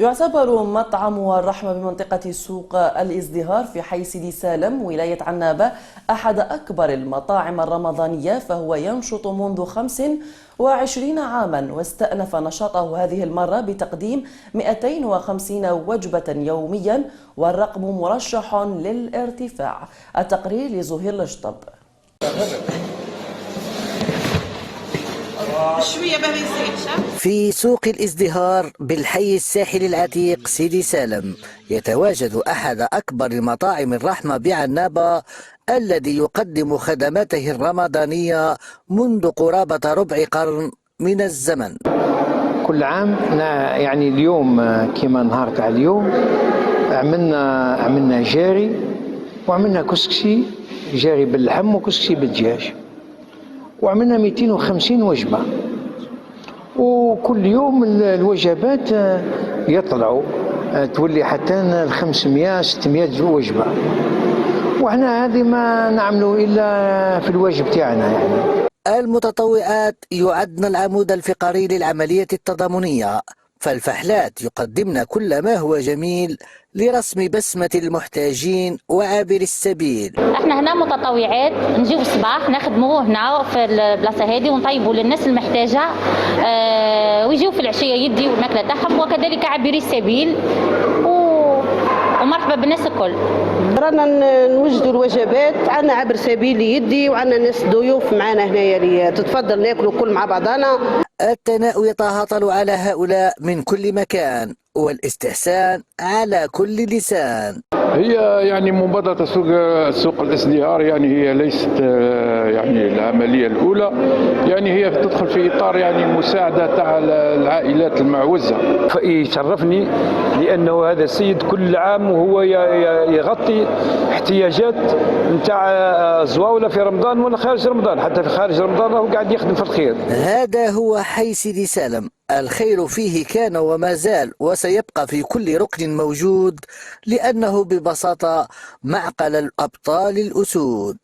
يعتبر مطعم الرحمة بمنطقة سوق الازدهار في حي سيدي سالم ولاية عنابة أحد أكبر المطاعم الرمضانية، فهو ينشط منذ 25 عاما، واستأنف نشاطه هذه المرة بتقديم 250 وجبة يوميا، والرقم مرشح للارتفاع. التقرير لزهير الشطب. في سوق الازدهار بالحي الساحلي العتيق سيدي سالم يتواجد أحد أكبر مطاعم الرحمة بعنابة، الذي يقدم خدماته الرمضانية منذ قرابة ربع قرن من الزمن. كل عام يعني اليوم كما نهار تاع اليوم عملنا جاري، وعملنا كسكسي جاري باللحم وكسكسي بالدجاج، وعملنا 250 وجبة، وكل يوم الوجبات يطلعوا تولي حتى 500 600 وجبة، وإحنا هذه ما نعملوا إلا في الواجب تاعنا يعني. المتطوعات يعدن العمود الفقري للعملية التضامنية، فالفحلات يقدمن كل ما هو جميل لرسم بسمة المحتاجين وعابر السبيل. احنا هنا متطوعات نجيو الصباح نخدموا هنا في البلاصه هذه ونطيبوا للناس المحتاجه، ويجيو في العشيه يديوا الماكله تاعهم، وكذلك عابري السبيل، ومرحبا بالناس الكل. رانا نوجدوا الوجبات، عندنا عبر سبيل يدي، وعندنا ناس ضيوف معنا هنايا تتفضل ناكلوا كل مع بعضنا. الثناء يتهاطل على هؤلاء من كل مكان، والاستحسان على كل لسان. هي يعني مبادرة سوق الازدهار يعني هي ليست يعني العملية الأولى، يعني هي تدخل في إطار يعني المساعدة تاع العائلات المعوزة. يشرفني لأنه هذا السيد كل عام وهو يغطي احتياجات نتاع الزواولة في رمضان ولا خارج رمضان، حتى في خارج رمضان راهو قاعد يخدم في الخير. هذا هو حي سيدي سالم، الخير فيه كان وما زال وسيبقى في كل ركن موجود، لأنه ببساطة معقل الأبطال الأسود.